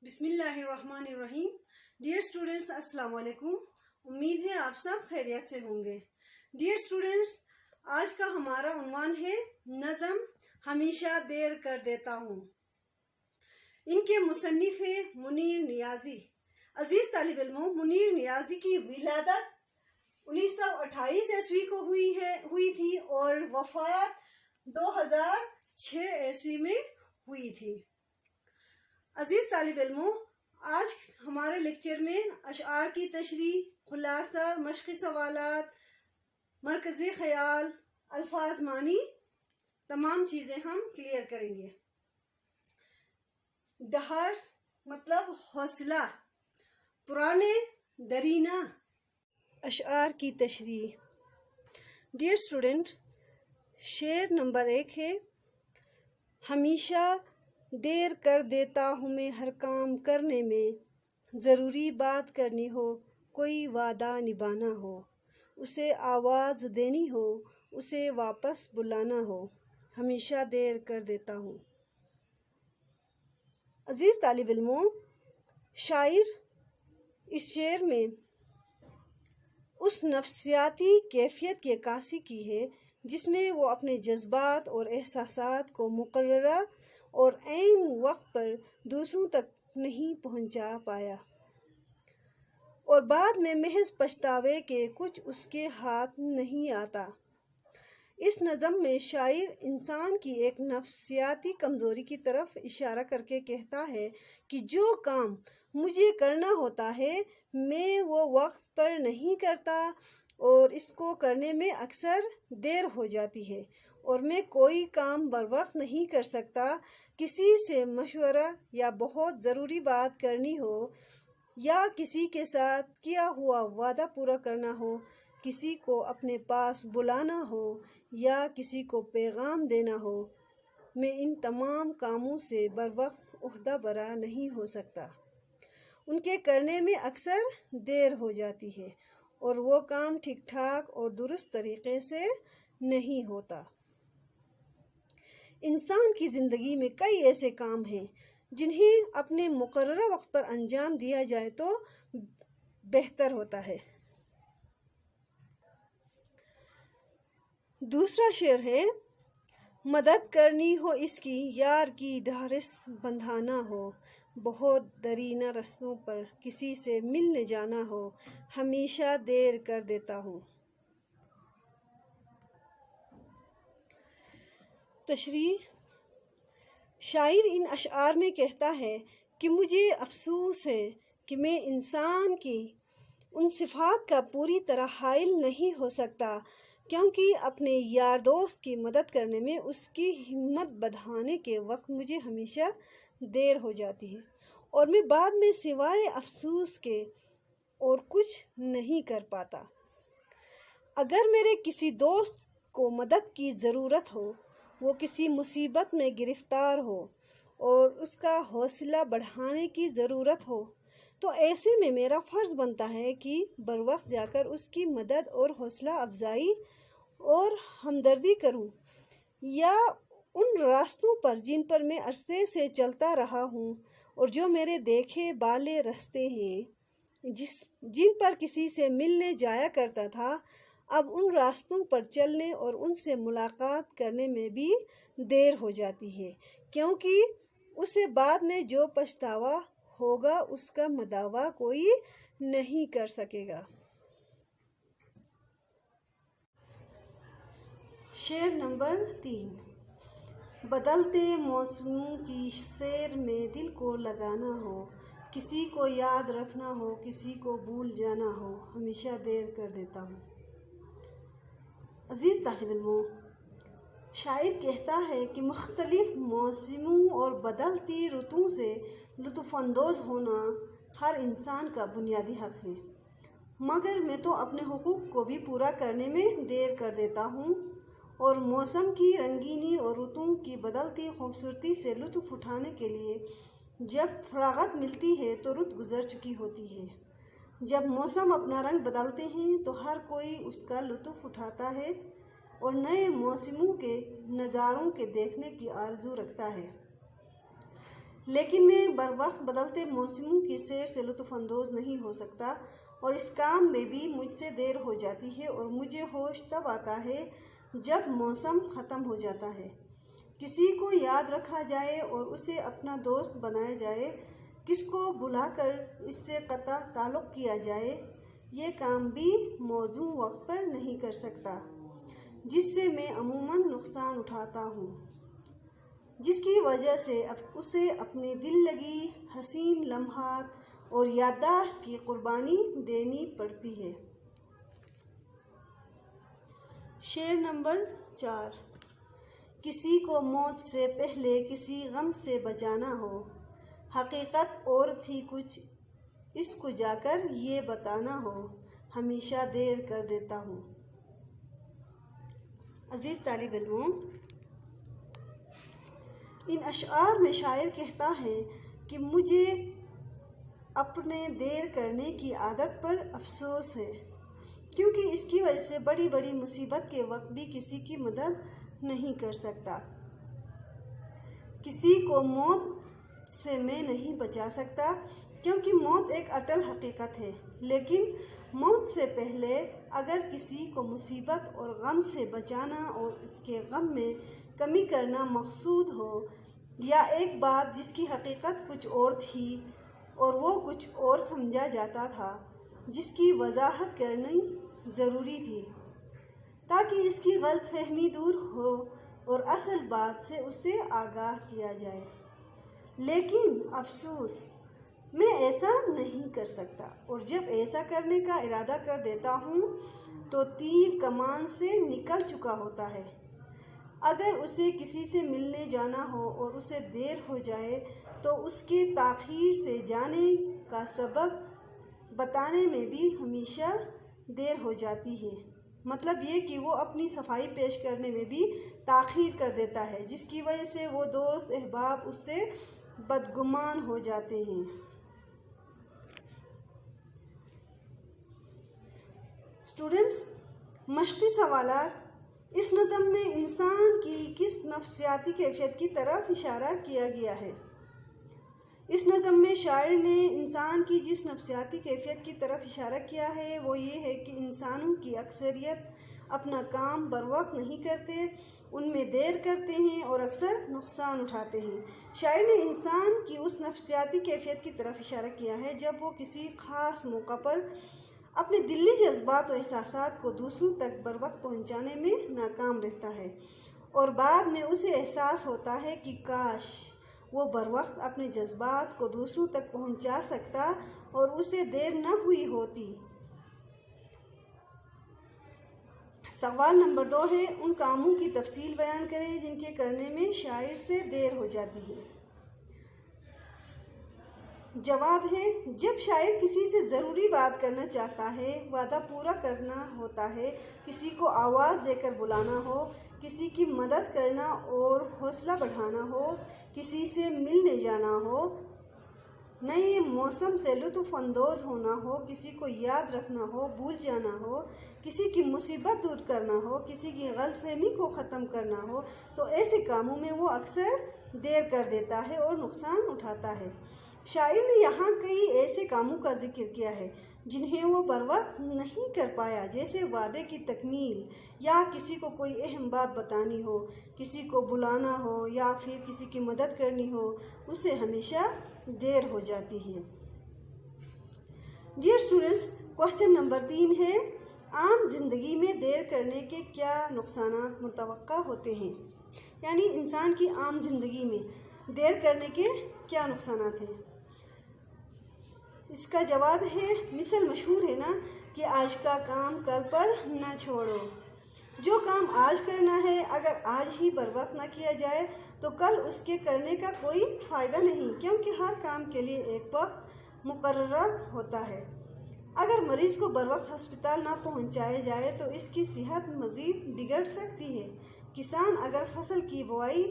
بسم اللہ الرحمن الرحیم۔ ڈیئر اسٹوڈینٹس، السلام علیکم۔ امید ہے آپ سب خیریت سے ہوں گے۔ ڈیئر اسٹوڈینٹس، آج کا ہمارا عنوان ہے نظم ہمیشہ دیر کر دیتا ہوں۔ ان کے مصنف ہیں منیر نیازی۔ عزیز طالب علموں، منیر نیازی کی ولادت 1928 عیسوی کو ہوئی تھی اور وفات 2006 عیسوی میں ہوئی تھی۔ عزیز طالب علموں، آج ہمارے لیکچر میں اشعار کی تشریح، خلاصہ، مشقی سوالات، مرکزی خیال، الفاظ معنی، تمام چیزیں ہم کلیئر کریں گے۔ ڈہر مطلب حوصلہ، پرانے درینہ، اشعار کی تشریح۔ ڈیئر اسٹوڈنٹ، شعر نمبر 1 ہے: ہمیشہ دیر کر دیتا ہوں میں ہر کام کرنے میں، ضروری بات کرنی ہو، کوئی وعدہ نبھانا ہو، اسے آواز دینی ہو، اسے واپس بلانا ہو، ہمیشہ دیر کر دیتا ہوں۔ عزیز طالب علموں، شاعر اس شعر میں اس نفسیاتی کیفیت کی عکاسی کی ہے جس میں وہ اپنے جذبات اور احساسات کو مقررہ اور عین وقت پر دوسروں تک نہیں پہنچا پایا، اور بعد میں محض پچھتاوے کہ کچھ اس کے ہاتھ نہیں آتا۔ اس نظم میں شاعر انسان کی ایک نفسیاتی کمزوری کی طرف اشارہ کر کے کہتا ہے کہ جو کام مجھے کرنا ہوتا ہے میں وہ وقت پر نہیں کرتا، اور اس کو کرنے میں اکثر دیر ہو جاتی ہے، اور میں کوئی کام بر وقت نہیں کر سکتا۔ کسی سے مشورہ یا بہت ضروری بات کرنی ہو، یا کسی کے ساتھ کیا ہوا وعدہ پورا کرنا ہو، کسی کو اپنے پاس بلانا ہو یا کسی کو پیغام دینا ہو، میں ان تمام کاموں سے بر وقت عہدہ برا نہیں ہو سکتا۔ ان کے کرنے میں اکثر دیر ہو جاتی ہے اور وہ کام ٹھیک ٹھاک اور درست طریقے سے نہیں ہوتا۔ انسان کی زندگی میں کئی ایسے کام ہیں جنہیں اپنے مقررہ وقت پر انجام دیا جائے تو بہتر ہوتا ہے۔ دوسرا شعر ہے: مدد کرنی ہو اس کی یار کی ڈھارس بندھانا ہو، بہت درینہ رستوں پر کسی سے ملنے جانا ہو، ہمیشہ دیر کر دیتا ہوں۔ تشریح: شاعر ان اشعار میں کہتا ہے کہ مجھے افسوس ہے کہ میں انسان کی ان صفات کا پوری طرح حائل نہیں ہو سکتا کیونکہ اپنے یار دوست کی مدد کرنے میں اس کی ہمت بڑھانے کے وقت مجھے ہمیشہ دیر ہو جاتی ہے، اور میں بعد میں سوائے افسوس کے اور کچھ نہیں کر پاتا۔ اگر میرے کسی دوست کو مدد کی ضرورت ہو، وہ کسی مصیبت میں گرفتار ہو اور اس کا حوصلہ بڑھانے کی ضرورت ہو، تو ایسے میں میرا فرض بنتا ہے کہ بر وقت جا کر اس کی مدد اور حوصلہ افزائی اور ہمدردی کروں، یا ان راستوں پر جن پر میں عرصے سے چلتا رہا ہوں اور جو میرے دیکھے بالے راستے ہیں جن پر کسی سے ملنے جایا کرتا تھا، اب ان راستوں پر چلنے اور ان سے ملاقات کرنے میں بھی دیر ہو جاتی ہے، کیونکہ اسے بعد میں جو پچھتاوا ہوگا اس کا مداوع کوئی نہیں کر سکے گا۔ شعر نمبر 3: بدلتے موسموں کی سیر میں دل کو لگانا ہو، کسی کو یاد رکھنا ہو، کسی کو بھول جانا ہو، ہمیشہ دیر کر دیتا ہوں۔ عزیز طالب علموں، شاعر کہتا ہے کہ مختلف موسموں اور بدلتی رتوں سے لطف اندوز ہونا ہر انسان کا بنیادی حق ہے، مگر میں تو اپنے حقوق کو بھی پورا کرنے میں دیر کر دیتا ہوں، اور موسم کی رنگینی اور رتوں کی بدلتی خوبصورتی سے لطف اٹھانے کے لیے جب فراغت ملتی ہے تو رت گزر چکی ہوتی ہے۔ جب موسم اپنا رنگ بدلتے ہیں تو ہر کوئی اس کا لطف اٹھاتا ہے اور نئے موسموں کے نظاروں کے دیکھنے کی آرزو رکھتا ہے، لیکن میں بر وقت بدلتے موسموں کی سیر سے لطف اندوز نہیں ہو سکتا، اور اس کام میں بھی مجھ سے دیر ہو جاتی ہے، اور مجھے ہوش تب آتا ہے جب موسم ختم ہو جاتا ہے۔ کسی کو یاد رکھا جائے اور اسے اپنا دوست بنایا جائے، کس کو بلا کر اس سے قطع تعلق کیا جائے، یہ کام بھی موزوں وقت پر نہیں کر سکتا، جس سے میں عموماً نقصان اٹھاتا ہوں، جس کی وجہ سے اسے اپنی دل لگی حسین لمحات اور یادداشت کی قربانی دینی پڑتی ہے۔ شعر نمبر 4۔ کسی کو موت سے پہلے کسی غم سے بچانا ہو، حقیقت اور تھی کچھ اس کو جا کر یہ بتانا ہو، ہمیشہ دیر کر دیتا ہوں۔ عزیز طالب علموں، ان اشعار میں شاعر کہتا ہے کہ مجھے اپنے دیر کرنے کی عادت پر افسوس ہے، کیونکہ اس کی وجہ سے بڑی بڑی مصیبت کے وقت بھی کسی کی مدد نہیں کر سکتا۔ کسی کو موت سے میں نہیں بچا سکتا، کیونکہ موت ایک اٹل حقیقت ہے، لیکن موت سے پہلے اگر کسی کو مصیبت اور غم سے بچانا اور اس کے غم میں کمی کرنا مقصود ہو، یا ایک بات جس کی حقیقت کچھ اور تھی اور وہ کچھ اور سمجھا جاتا تھا، جس کی وضاحت کرنی ضروری تھی تاکہ اس کی غلط فہمی دور ہو اور اصل بات سے اسے آگاہ کیا جائے، لیکن افسوس میں ایسا نہیں کر سکتا، اور جب ایسا کرنے کا ارادہ کر دیتا ہوں تو تیر کمان سے نکل چکا ہوتا ہے۔ اگر اسے کسی سے ملنے جانا ہو اور اسے دیر ہو جائے تو اس کے تاخیر سے جانے کا سبب بتانے میں بھی ہمیشہ دیر ہو جاتی ہے، مطلب یہ کہ وہ اپنی صفائی پیش کرنے میں بھی تاخیر کر دیتا ہے، جس کی وجہ سے وہ دوست احباب اس سے بدگمان ہو جاتے ہیں۔ اسٹوڈنٹس، مشقی سوالات۔ اس نظم میں انسان کی کس نفسیاتی کیفیت کی طرف اشارہ کیا گیا ہے؟ اس نظم میں شاعر نے انسان کی جس نفسیاتی کیفیت کی طرف اشارہ کیا ہے وہ یہ ہے کہ انسانوں کی اکثریت اپنا کام بر وقت نہیں کرتے، ان میں دیر کرتے ہیں اور اکثر نقصان اٹھاتے ہیں۔ شاعر نے انسان کی اس نفسیاتی کیفیت کی طرف اشارہ کیا ہے جب وہ کسی خاص موقع پر اپنے دلی جذبات و احساسات کو دوسروں تک بر وقت پہنچانے میں ناکام رہتا ہے، اور بعد میں اسے احساس ہوتا ہے کہ کاش وہ بر وقت اپنے جذبات کو دوسروں تک پہنچا سکتا اور اسے دیر نہ ہوئی ہوتی۔ سوال نمبر 2 ہے، ان کاموں کی تفصیل بیان کریں جن کے کرنے میں شاعر سے دیر ہو جاتی ہے۔ جواب ہے، جب شاعر کسی سے ضروری بات کرنا چاہتا ہے، وعدہ پورا کرنا ہوتا ہے، کسی کو آواز دے کر بلانا ہو، کسی کی مدد کرنا اور حوصلہ بڑھانا ہو، کسی سے ملنے جانا ہو، نئے موسم سے لطف اندوز ہونا ہو، کسی کو یاد رکھنا ہو، بھول جانا ہو، کسی کی مصیبت دور کرنا ہو، کسی کی غلط فہمی کو ختم کرنا ہو، تو ایسے کاموں میں وہ اکثر دیر کر دیتا ہے اور نقصان اٹھاتا ہے۔ شاعر نے یہاں کئی ایسے کاموں کا ذکر کیا ہے جنہیں وہ بر وقت نہیں کر پایا، جیسے وعدے کی تکمیل، یا کسی کو کوئی اہم بات بتانی ہو، کسی کو بلانا ہو، یا پھر کسی کی مدد کرنی ہو، اسے ہمیشہ دیر ہو جاتی ہے۔ ڈیئر اسٹوڈنٹس، کوشچن نمبر 3 ہے، عام زندگی میں دیر کرنے کے کیا نقصانات متوقع ہوتے ہیں؟ یعنی انسان کی عام زندگی میں دیر کرنے کے کیا نقصانات ہیں؟ اس کا جواب ہے، مثل مشہور ہے نا کہ آج کا کام کل پر نہ چھوڑو۔ جو کام آج کرنا ہے اگر آج ہی بر وقت نہ کیا جائے تو کل اس کے کرنے کا کوئی فائدہ نہیں، کیونکہ ہر کام کے لیے ایک وقت مقررہ ہوتا ہے۔ اگر مریض کو بر وقت ہسپتال نہ پہنچایا جائے تو اس کی صحت مزید بگڑ سکتی ہے۔ کسان اگر فصل کی بوائی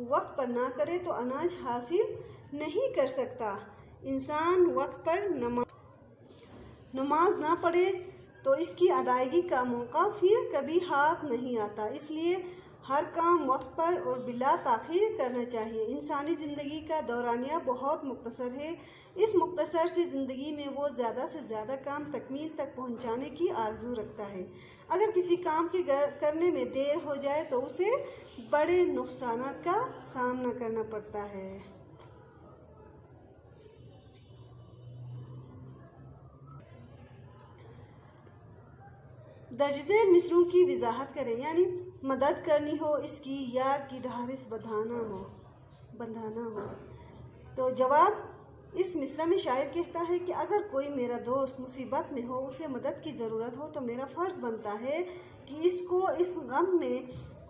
وقت پر نہ کرے تو اناج حاصل نہیں کر سکتا۔ انسان وقت پر نماز نہ پڑھے تو اس کی ادائیگی کا موقع پھر کبھی ہاتھ نہیں آتا۔ اس لیے ہر کام وقت پر اور بلا تاخیر کرنا چاہیے۔ انسانی زندگی کا دورانیہ بہت مختصر ہے۔ اس مختصر سی زندگی میں وہ زیادہ سے زیادہ کام تکمیل تک پہنچانے کی آرزو رکھتا ہے۔ اگر کسی کام کے کرنے میں دیر ہو جائے تو اسے بڑے نقصانات کا سامنا کرنا پڑتا ہے۔ درج ذیل مصرعوں کی وضاحت کریں، یعنی مدد کرنی ہو اس کی، یار کی ڈھارس بندھانا ہو۔ تو جواب، اس مصرع میں شاعر کہتا ہے کہ اگر کوئی میرا دوست مصیبت میں ہو، اسے مدد کی ضرورت ہو، تو میرا فرض بنتا ہے کہ اس کو اس غم میں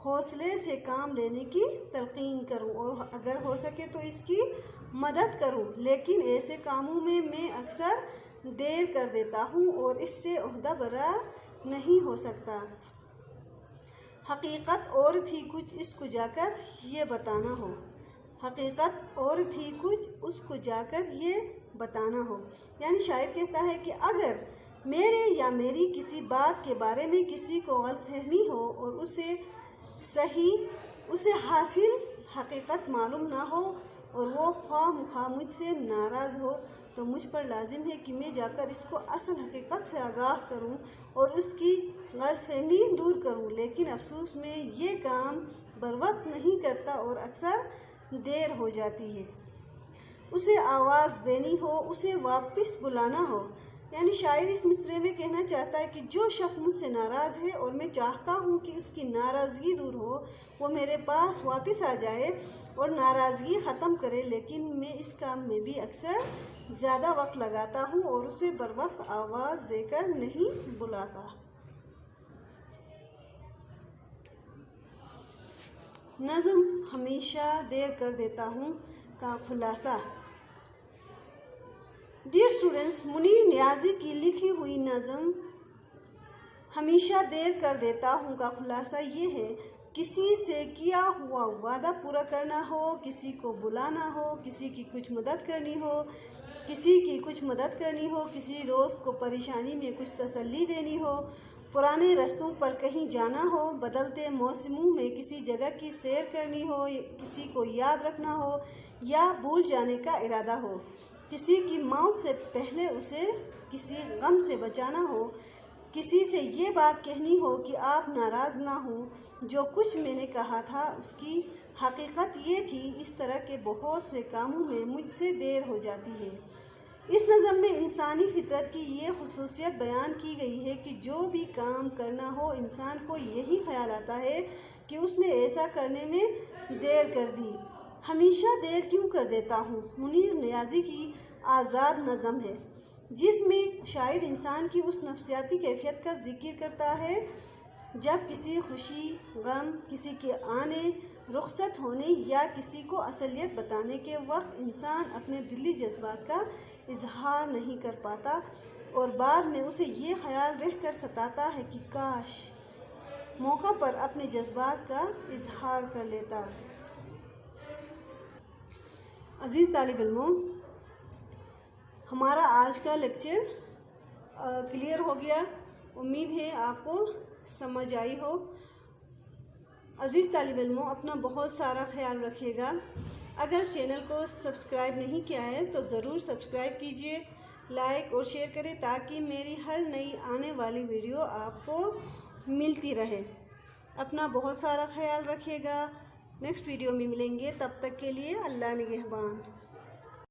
حوصلے سے کام لینے کی تلقین کروں اور اگر ہو سکے تو اس کی مدد کروں۔ لیکن ایسے کاموں میں میں اکثر دیر کر دیتا ہوں اور اس سے عہدہ برا نہیں ہو سکتا۔ حقیقت اور تھی کچھ اس کو جا کر یہ بتانا ہو۔ حقیقت اور تھی کچھ اس کو جا کر یہ بتانا ہو، یعنی شاعر کہتا ہے کہ اگر میرے یا میری کسی بات کے بارے میں کسی کو غلط فہمی ہو اور اسے حاصل حقیقت معلوم نہ ہو اور وہ خواہ مخواہ مجھ سے ناراض ہو، تو مجھ پر لازم ہے کہ میں جا کر اس کو اصل حقیقت سے آگاہ کروں اور اس کی غلط فہمی دور کروں۔ لیکن افسوس میں یہ کام بروقت نہیں کرتا اور اکثر دیر ہو جاتی ہے۔ اسے آواز دینی ہو، اسے واپس بلانا ہو، یعنی شاعر اس مصرعے میں کہنا چاہتا ہے کہ جو شخص مجھ سے ناراض ہے اور میں چاہتا ہوں کہ اس کی ناراضگی دور ہو، وہ میرے پاس واپس آ جائے اور ناراضگی ختم کرے، لیکن میں اس کام میں بھی اکثر زیادہ وقت لگاتا ہوں اور اسے بروقت آواز دے کر نہیں بلاتا۔ نظم ہمیشہ دیر کر دیتا ہوں کا خلاصہ۔ ڈیئر اسٹوڈنٹس، منیر نیازی کی لکھی ہوئی نظم ہمیشہ دیر کر دیتا ہوں کا خلاصہ یہ ہے: کسی سے کیا ہوا وعدہ پورا کرنا ہو، کسی کو بلانا ہو، کسی کی کچھ مدد کرنی ہو، کسی دوست کو پریشانی میں کچھ تسلی دینی ہو، پرانے رستوں پر کہیں جانا ہو، بدلتے موسموں میں کسی جگہ کی سیر کرنی ہو، کسی کو یاد رکھنا ہو یا بھول جانے کا ارادہ ہو، کسی کی موت سے پہلے اسے کسی غم سے بچانا ہو، کسی سے یہ بات کہنی ہو کہ آپ ناراض نہ ہوں، جو کچھ میں نے کہا تھا اس کی حقیقت یہ تھی۔ اس طرح کے بہت سے کاموں میں مجھ سے دیر ہو جاتی ہے۔ اس نظم میں انسانی فطرت کی یہ خصوصیت بیان کی گئی ہے کہ جو بھی کام کرنا ہو انسان کو یہی خیال آتا ہے کہ اس نے ایسا کرنے میں دیر کر دی۔ ہمیشہ دیر کیوں کر دیتا ہوں منیر نیازی کی آزاد نظم ہے، جس میں شاعر انسان کی اس نفسیاتی کیفیت کا ذکر کرتا ہے جب کسی خوشی، غم، کسی کے آنے، رخصت ہونے یا کسی کو اصلیت بتانے کے وقت انسان اپنے دلی جذبات کا اظہار نہیں کر پاتا اور بعد میں اسے یہ خیال رہ کر ستاتا ہے کہ کاش موقع پر اپنے جذبات کا اظہار کر لیتا۔ عزیز طالب علموں، ہمارا آج کا لیکچر کلیئر ہو گیا، امید ہے آپ کو سمجھ آئی ہو۔ عزیز طالب علموں، اپنا بہت سارا خیال رکھیے گا۔ اگر چینل کو سبسکرائب نہیں کیا ہے تو ضرور سبسکرائب کیجیے، لائک اور شیئر کریں تاکہ میری ہر نئی آنے والی ویڈیو آپ کو ملتی رہے۔ اپنا بہت سارا خیال رکھیے گا۔ نیکسٹ ویڈیو میں ملیں گے، تب تک کے لیے اللہ نگہبان۔